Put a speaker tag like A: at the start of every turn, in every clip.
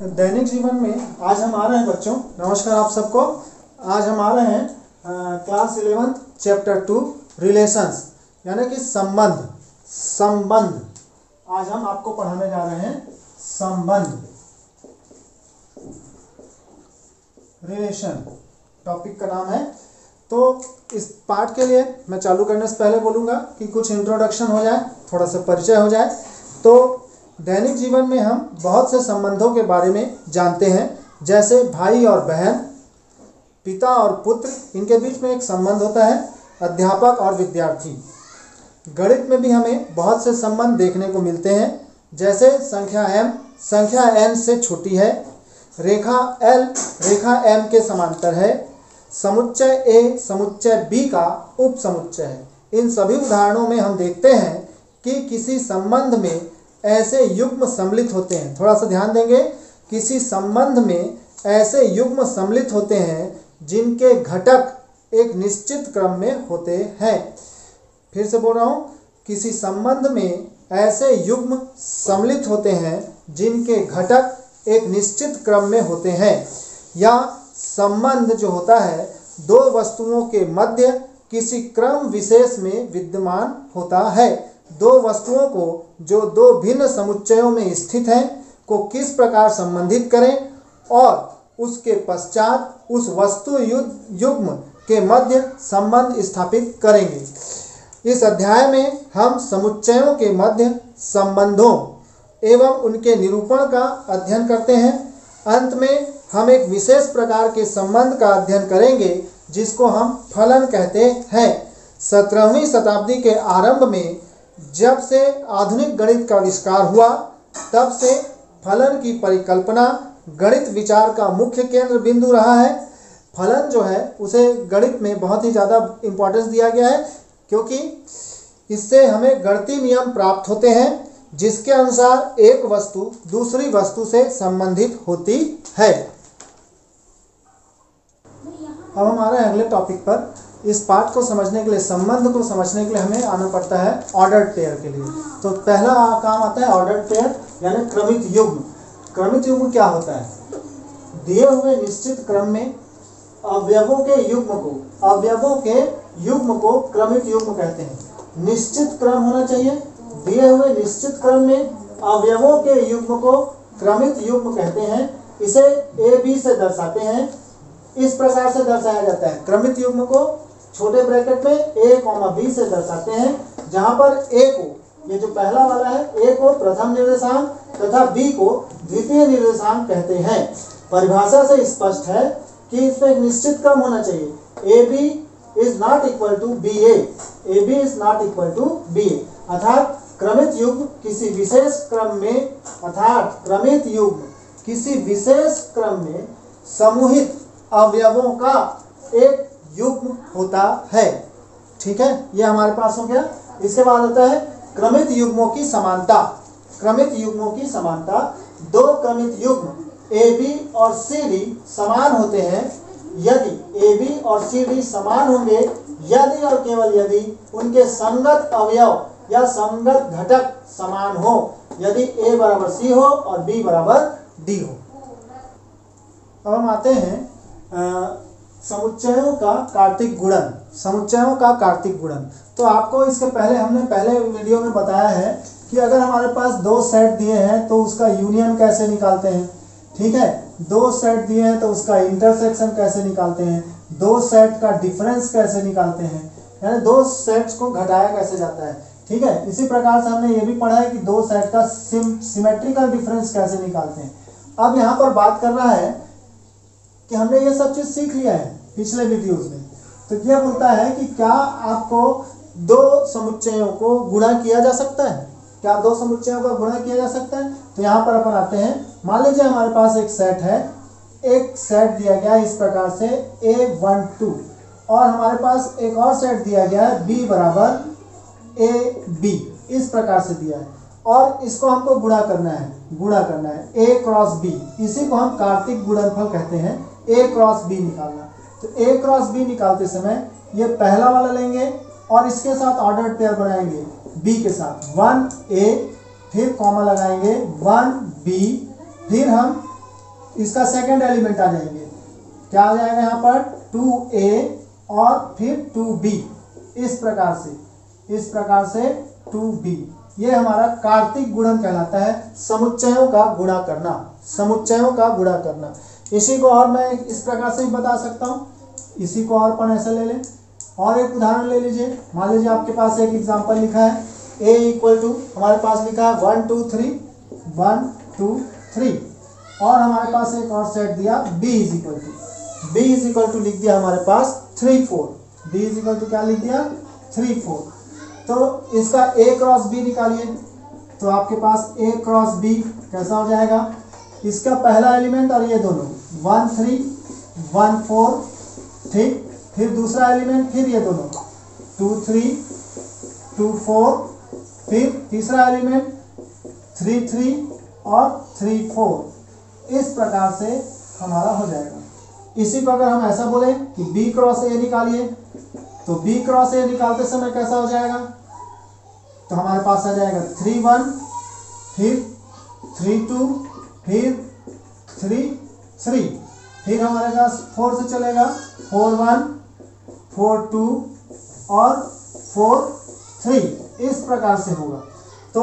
A: दैनिक जीवन में आज हम आ रहे हैं बच्चों, नमस्कार आप सबको। आज हम आ रहे हैं क्लास 11 चैप्टर 2 रिलेशंस यानी कि संबंध। आज हम आपको पढ़ाने जा रहे हैं संबंध, रिलेशन टॉपिक का नाम है। तो इस पार्ट के लिए मैं चालू करने से पहले बोलूँगा कि कुछ इंट्रोडक्शन हो जाए, थोड़ा सा परिचय हो जाए। तो दैनिक जीवन में हम बहुत से संबंधों के बारे में जानते हैं, जैसे भाई और बहन, पिता और पुत्र, इनके बीच में एक संबंध होता है, अध्यापक और विद्यार्थी। गणित में भी हमें बहुत से संबंध देखने को मिलते हैं, जैसे संख्या m संख्या n से छोटी है, रेखा L रेखा m के समांतर है, समुच्चय A समुच्चय B का उप समुच्चय है। इन सभी उदाहरणों में हम देखते हैं कि किसी संबंध में ऐसे युग्म सम्मिलित होते हैं। थोड़ा सा ध्यान देंगे, किसी संबंध में ऐसे युग्म सम्मिलित होते हैं जिनके घटक एक निश्चित क्रम में होते हैं। फिर से बोल रहा हूँ, किसी संबंध में ऐसे युग्म सम्मिलित होते हैं जिनके घटक एक निश्चित क्रम में होते हैं। या संबंध जो होता है दो वस्तुओं के मध्य किसी क्रम विशेष में विद्यमान होता है। दो वस्तुओं को जो दो भिन्न समुच्चयों में स्थित हैं को किस प्रकार संबंधित करें और उसके पश्चात उस वस्तु युग्म के मध्य संबंध स्थापित करेंगे। इस अध्याय में हम समुच्चयों के मध्य संबंधों एवं उनके निरूपण का अध्ययन करते हैं। अंत में हम एक विशेष प्रकार के संबंध का अध्ययन करेंगे जिसको हम फलन कहते हैं। 17वीं शताब्दी के आरंभ में जब से आधुनिक गणित का आविष्कार हुआ, तब से फलन की परिकल्पना गणित विचार का मुख्य केंद्र बिंदु रहा है। फलन जो है उसे गणित में बहुत ही ज़्यादा इम्पोर्टेंस दिया गया है, क्योंकि इससे हमें गणितीय नियम प्राप्त होते हैं जिसके अनुसार एक वस्तु दूसरी वस्तु से संबंधित होती है। अब हम आ रहे हैं अगले टॉपिक पर। इस पाठ को समझने के लिए, संबंध को समझने के लिए हमें आना पड़ता है ऑर्डर्ड पेयर के लिए। तो पहला काम आता है ऑर्डर्ड पेयर यानी क्रमित युग्म। क्रमित युग्म क्या होता है? दिए हुए निश्चित क्रम में अवयवों के युग्म को क्रमित युग्म कहते हैं। निश्चित क्रम होना चाहिए। दिए हुए निश्चित क्रम में अवयवों के युग्म को क्रमित युग्म कहते हैं। इसे a b से दर्शाते हैं। इस प्रकार से दर्शाया जाता है। क्रमित युग्म को छोटे ब्रैकेट में a, b से दर्शाते हैं, जहां पर a को, ये जो पहला वाला है, a को प्रथम निर्देशांक तथा b को द्वितीय निर्देशांक कहते हैं। परिभाषा से स्पष्ट है कि इसमें एक निश्चित क्रम होना चाहिए। ab is not equal to ba, ab is not equal to ba। अर्थात क्रमित युग्म किसी विशेष क्रम में समूहित अवयवों का एक युग्म होता है। ठीक है, ये हमारे पास हो गया। इसके बाद होता है क्रमित युग्मों की समानता। क्रमित युग्मों की समानता, दो क्रमित युग्म AB और CD समान होते हैं यदि AB और CD समान होंगे यदि और केवल यदि उनके संगत अवयव या संगत घटक समान हो, यदि A बराबर C हो और B बराबर D हो। अब हम आते हैं समुच्चयों का कार्तिक गुणन। तो आपको इसके पहले हमने पहले वीडियो में बताया है कि अगर हमारे पास दो सेट दिए हैं तो उसका यूनियन कैसे निकालते हैं। ठीक है, दो सेट दिए हैं तो उसका इंटरसेक्शन कैसे निकालते हैं, दो सेट का डिफरेंस कैसे निकालते हैं, यानी दो सेट्स को घटाया कैसे जाता है। ठीक है, इसी प्रकार से हमने ये भी पढ़ा है कि दो सेट का सिमेट्रिकल डिफरेंस कैसे निकालते हैं। अब यहाँ पर बात कर रहा है कि हमने ये सब चीज सीख लिया है पिछले वीडियोस में। तो यह बोलता है कि क्या आपको दो समुच्चयों को गुणा किया जा सकता है? क्या दो समुच्चयों का गुणा किया जा सकता है? तो यहाँ पर अपन आते हैं। मान लीजिए हमारे पास एक सेट है, एक सेट दिया गया है इस प्रकार से A12 और हमारे पास एक और सेट दिया गया है B बराबर AB, इस प्रकार से दिया है और इसको हमको गुणा करना है A क्रॉस B। इसी को हम कार्तिक गुणनफल कहते हैं, A क्रॉस B निकालना। तो A क्रॉस B निकालते समय ये पहला वाला लेंगे और इसके साथ ऑर्डर्ड पेयर बनाएंगे B के साथ 1A, फिर कॉमा लगाएंगे 1B, फिर हम इसका सेकंड एलिमेंट आ जाएंगे, क्या आ जाएगा यहाँ पर 2a और फिर 2b, इस प्रकार से 2b। ये हमारा कार्तिक गुणन कहलाता है, समुच्चयों का गुणा करना। इसी को और मैं इस प्रकार से भी बता सकता हूँ, इसी को और अपन ऐसे ले लें। और एक उदाहरण ले लीजिए, मान लीजिए आपके पास एक एग्जांपल लिखा है a इक्वल टू, हमारे पास लिखा है 1 2 3 1 2 3, और हमारे पास एक और सेट दिया b इज इक्वल टू लिख दिया हमारे पास 3 4, b इज इक्वल टू क्या लिख दिया 3 4। तो इसका a क्रॉस b निकालिए, तो आपके पास a क्रॉस b कैसा हो जाएगा, इसका पहला एलिमेंट और ये दोनों 1 3 1 4, ठीक, फिर दूसरा एलिमेंट, फिर ये दोनों 2 3 2 4, फिर तीसरा एलिमेंट 3 3 और 3 4, इस प्रकार से हमारा हो जाएगा। इसी को अगर हम ऐसा बोले कि b क्रॉस a निकालिए, तो b क्रॉस a निकालते समय कैसा हो जाएगा, तो हमारे पास आ जाएगा 3 1, फिर 3 2, फिर 3 3, फिर हमारे पास 4 से चलेगा 4 1 4 2 और 4 3, इस प्रकार से होगा। तो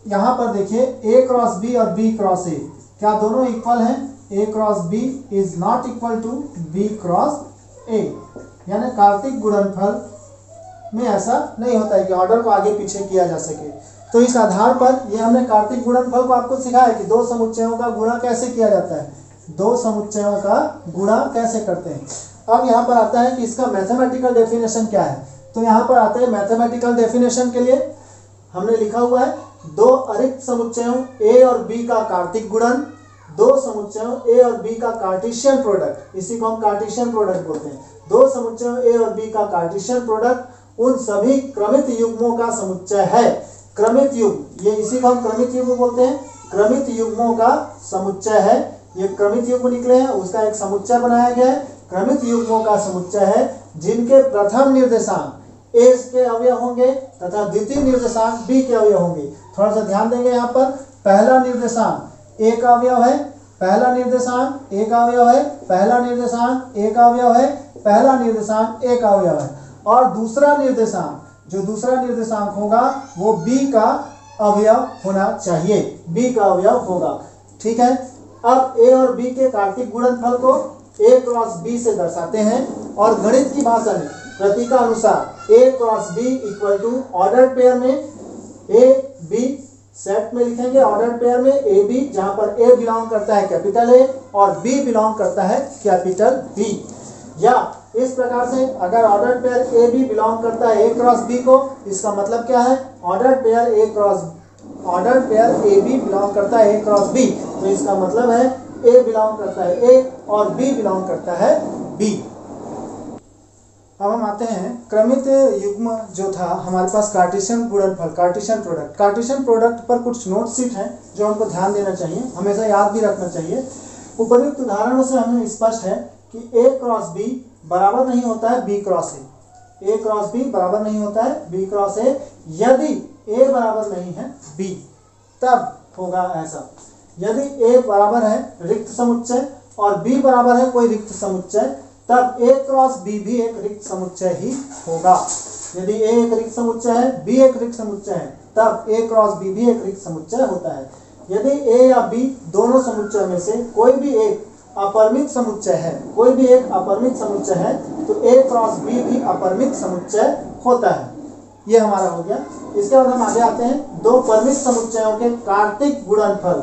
A: यहाँ पर देखिए a क्रॉस b और b क्रॉस a क्या दोनों इक्वल हैं, a cross b is not equal to b cross a, यानी कार्तिक गुणनफल में ऐसा नहीं होता है कि ऑर्डर को आगे पीछे किया जा सके। तो इस आधार पर ये हमने कार्तिक गुणनफल को आपको सिखाया कि दो समुच्चयों का गुणा कैसे किया जाता है, दो समुच्चयों का गुणा कैसे करते हैं। अब यहाँ पर आता है कि इसका मैथमेटिकल डेफिनेशन क्या है, तो यहाँ पर आता है मैथमेटिकल डेफिनेशन के लिए हमने लिखा हुआ है दो अरिक्त समुच्चयों a और b का कार्तिक गुणन, दो समुच्चयों a और b का कार्टेशियन प्रोडक्ट, इसी को हम कार्टेशियन प्रोडक्ट बोलते हैं। दो समुच्चयों a और b का कार्टेशियन प्रोडक्ट उन सभी क्रमित युग्मों का समुच्चय है। क्रमित युग्म, ये इसी को हम क्रमित युग्म बोलते हैं, क्रमित युग्मों का समुच्चय है। ये क्रमित युग्म निकले हैं, उसका एक समुच्चय बनाया गया है, क्रमित युग्मों का समुच्चय है जिनके प्रथम निर्देशांक a के अवयव होंगे तथा द्वितीय निर्देशांक b के अवयव होंगे। थोड़ा सा ध्यान देंगे, यहाँ पर पहला निर्देशांक a का अवयव है, पहला निर्देशांक a का अवयव है, पहला निर्देशांक a का अवयव है, पहला निर्देशांक a का अवयव है, और दूसरा निर्देशांक जो दूसरा निर्देशांक होगा वो b का अवयव होना चाहिए, b का अवयव होगा, ठीक है। अब a और b के कार्तिक गुणनफल को a क्रॉस b से दर्शाते हैं और गणित की भाषा में प्रतीकानुसार a cross b equal to order pair में a b सेट में लिखेंगे, ऑर्डर पेयर में a b, जहां पर a बिलोंग करता है कैपिटल A और b बिलोंग करता है कैपिटल B। या इस प्रकार से अगर order pair a b belong करता है a क्रॉस b को, इसका मतलब क्या है, order pair a b belong करता है a क्रॉस b, तो इसका मतलब है a बिलोंग करता है a और b बिलोंग करता है b। अब हम आते हैं क्रमित युग्म जो था हमारे पास कार्टेशियन गुणनफल, कार्टेशियन प्रोडक्ट पर कुछ नोट शीट है जो हमको ध्यान देना चाहिए, हमेशा याद भी रखना चाहिए। उपयुक्त उदाहरणों से हमें स्पष्ट है कि a क्रॉस b बराबर नहीं होता है b cross a, a cross b बराबर नहीं होता है b क्रॉस a। यदि a बराबर नहीं है b तब होगा ऐसा, यदि a बराबर है रिक्त समुच्चय और b बराबर है कोई रिक्त समुच्चय, तब a क्रॉस b भी एक रिक्त समुच्चय ही होगा। यदि a एक रिक्त समुच्चय है, b एक रिक्त समुच्चय है, तब a क्रॉस b भी एक रिक्त समुच्चय होता है। यदि a या b दोनों समुच्चय में से कोई भी एक अपरिमित समुच्चय है, कोई भी एक अपरिमित समुच्चय है, तो a क्रॉस b भी अपरिमित समुच्चय होता है। ये हमारा हो गया। इसके बाद हम आगे आते हैं दो परिमित समुच्चयों के कार्तिक गुणनफल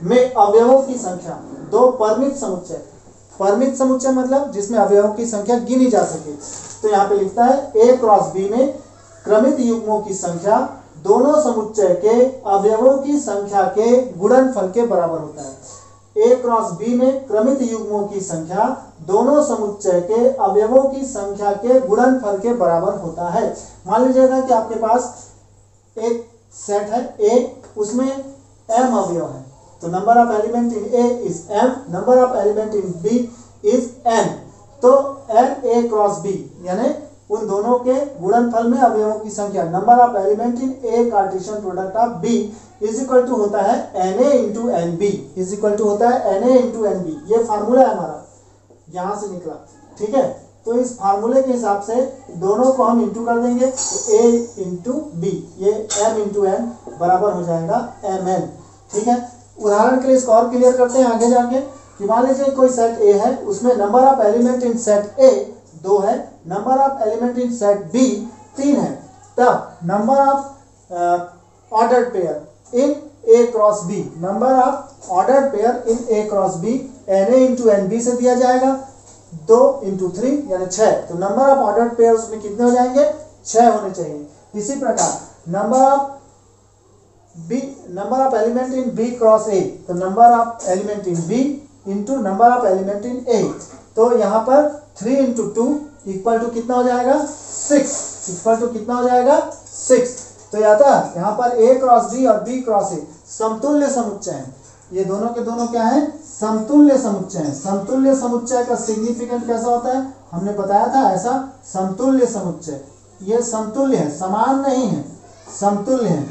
A: में अवयवों की संख्या। दो परिमित समुच्चय, परिमित समुच्चय मतलब जिसमें अवयवों की संख्या गिनी जा सके, तो यहाँ पे लिखता है a क्रॉस b में क्रमित युग्मों की संख्या दोनों समुच्चय के अवयवों की संख्या के गुणनफल के बराबर होता है। a क्रॉस b में क्रमित युग्मों की संख्या दोनों समुच्चय के अवयवों की संख्या के गुणनफल के बराबर होता है। मान लीजिएगा कि आपके पास एक सेट है a, उसमें m अवयव है, तो number of element in A is m, number of element in B is n। तो n a क्रॉस b यानी उन दोनों के गुणनफल में अवयवों की संख्या, number of element in A Cartesian product of B is equal to होता है Na into N B, is equal to होता है Na इंटू एन बी। ये फार्मूला है हमारा, यहां से निकला, ठीक है। तो इस फार्मूले के हिसाब से दोनों को हम इंटू कर देंगे, तो a इंटू बी, ये m इंटू n बराबर हो जाएगा mn, ठीक है। उदाहरण के लिए इसको और क्लियर करते हैं आगे जाके कि मान लीजिए कोई सेट A है, उसमें number of element in set A 2 है, number of element in set B 3 है, तब number of ordered pair in A cross B, number of ordered pair in A cross B Na into NB से दिया जाएगा, 2 into 3 यानी 6। तो number of ordered pair उसमें कितने हो जाएंगे, 6 होने चाहिए। इसी प्रकार number of element in B cross A, तो number of element in B into number of element in A, तो यहाँ पर 3 इंटू 2 इक्वल टू कितना हो जाएगा 6, इक्वल टू कितना हो जाएगा 6। तो यहाँ पर A क्रॉस B और B क्रॉस A समतुल्य समुच्चय हैं, ये दोनों के दोनों क्या है, समतुल्य समुच्चय हैं। समतुल्य समुच्चय का सिग्निफिकेंट कैसा होता है, हमने बताया था ऐसा, समतुल्य समुच्चय, ये समतुल्य है, समान नहीं है, समतुल्य है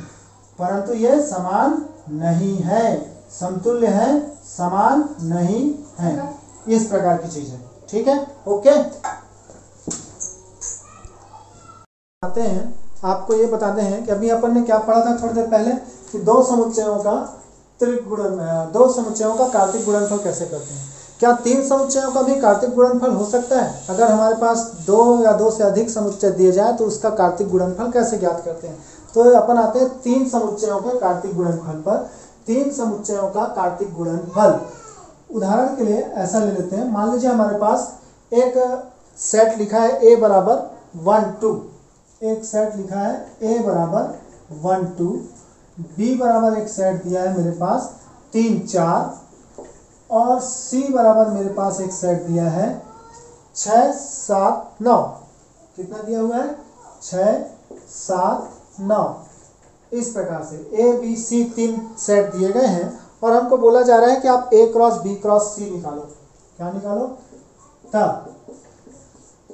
A: परंतु ये समान नहीं है, समतुल्य है समान नहीं है, इस प्रकार की चीज है, ठीक है। ओके, आते हैं आपको ये बताते हैं कि अभी अपन ने क्या पढ़ा था थोड़ी देर पहले कि दो समुच्चयों का त्रिक गुणन, दो समुच्चयों का कार्तिक गुणनफल कैसे करते हैं। क्या 3 समुच्चयों का भी कार्तिक गुणनफल हो सकता है? अगर हमारे पास 2 या 2 से अधिक समुच्चय दिए जाए तो उसका कार्तिक गुणनफल कैसे ज्ञात करते हैं। तो अपन आते हैं 3 समुच्चयों के कार्तिक गुणनफल पर। 3 समुच्चयों का कार्तिक गुणनफल, उदाहरण के लिए ऐसा ले लेते हैं, मान लीजिए हमारे पास एक सेट लिखा है A बराबर 1 2, एक सेट लिखा है A बराबर 1 2, B बराबर एक सेट दिया है मेरे पास 3 4, और C बराबर मेरे पास एक सेट दिया है 6 7 9। कितना दिया हुआ है, 6 7 9। इस प्रकार से A B C 3 सेट दिए गए हैं और हमको बोला जा रहा है कि आप A cross B cross C निकालो। क्या निकालो, तब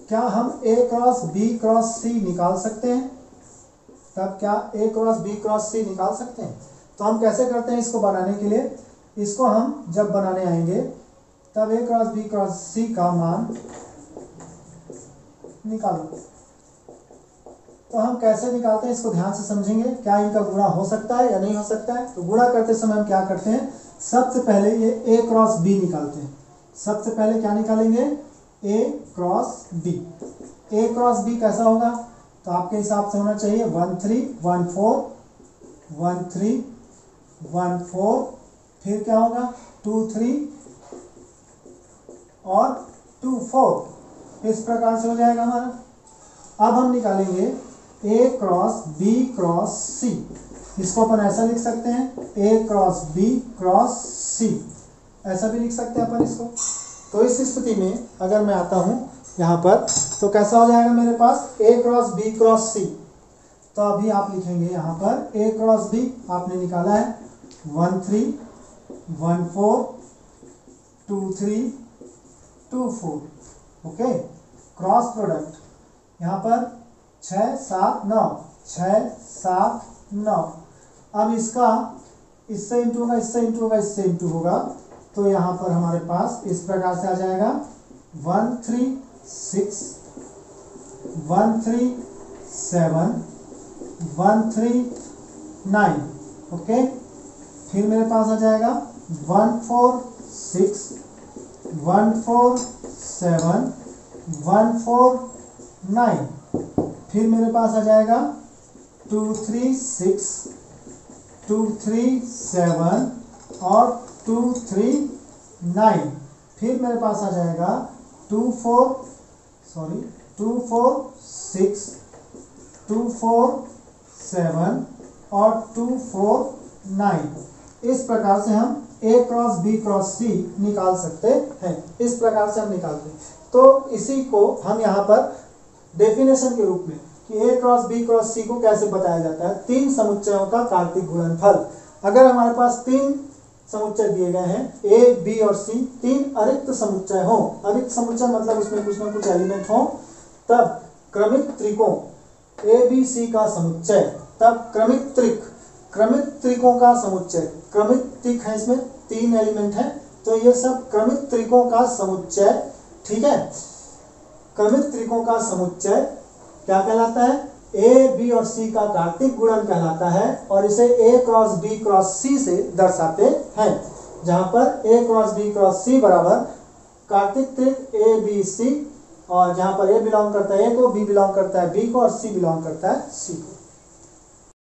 A: क्या हम A cross B cross C निकाल सकते हैं? तब क्या A cross B cross C निकाल सकते हैं? तो हम कैसे करते हैं इसको बनाने के लिए, इसको हम जब बनाने आएंगे तब A cross B cross C का मान निकालो। तो हम कैसे निकालते हैं इसको ध्यान से समझेंगे, क्या इनका गुणा हो सकता है या नहीं हो सकता है। तो गुणा करते समय हम क्या करते हैं, सबसे पहले ये A क्रॉस B निकालते हैं। सबसे पहले क्या निकालेंगे, A cross B। A cross B कैसा होगा, तो आपके हिसाब से होना चाहिए 1 3 1 4 1 3 1 4, फिर क्या होगा 2 3 और 2 4। इस प्रकार से हो जाएगा हमारा। अब हम निकालेंगे A cross B cross C। इसको अपन ऐसा लिख सकते हैं A cross B cross C, ऐसा भी लिख सकते हैं अपन इसको। तो इस स्थिति में अगर मैं आता हूं यहाँ पर तो कैसा हो जाएगा मेरे पास A cross B cross C। तो अभी आप लिखेंगे यहाँ पर A क्रॉस B आपने निकाला है 1 3 1 4 2 3 2 4। ओके, क्रॉस प्रोडक्ट यहाँ पर 6 7 9, 6 7 9। अब इसका इससे इंटू होगा, इससे इंटू होगा, इससे इंटू होगा, तो यहाँ पर हमारे पास इस प्रकार से आ जाएगा 1 3 6 1 3 7 1 3 9। ओके, फिर मेरे पास आ जाएगा 1 4 6 1 4 7 1 4 9। फिर मेरे पास आ जाएगा 2 3 6 2 3 7 और 2 3 9। फिर मेरे पास आ जाएगा 2 4 6 2 4 7 और 2 4 9। इस प्रकार से हम A cross B cross C निकाल सकते हैं। इस प्रकार से हम निकालते हैं। तो इसी को हम यहाँ पर डेफिनेशन के रूप में कि A cross B cross C को कैसे बताया जाता है, 3 समुच्चयों का कार्तिक गुणनफल। अगर हमारे पास 3 समुच्चय दिए गए हैं A B और C, 3 अरिक्त समुच्चय हो, अरिक्त समुच्चय मतलब उसमें कुछ ना कुछ एलिमेंट हो, तब क्रमिक त्रिकोण ए बी सी का समुच्चय, तब क्रमिक त्रिकों का समुच्चय, क्रमिक त्रिक है, इसमें 3 एलिमेंट है, तो ये सब क्रमिक त्रिकों का समुच्चय, ठीक है। क्रमिक त्रिकों का समुच्चय क्या कहलाता है? ए बी और सी का कार्तिक गुणन कहलाता है, और इसे ए क्रॉस बी क्रॉस सी से दर्शाते हैं, जहां पर ए क्रॉस बी क्रॉस सी बराबर कार्तिक त्रिक ए बी सी, और जहां पर ए बिलोंग करता है ए को, बी बिलोंग करता है बी को, और सी बिलोंग करता है सी को।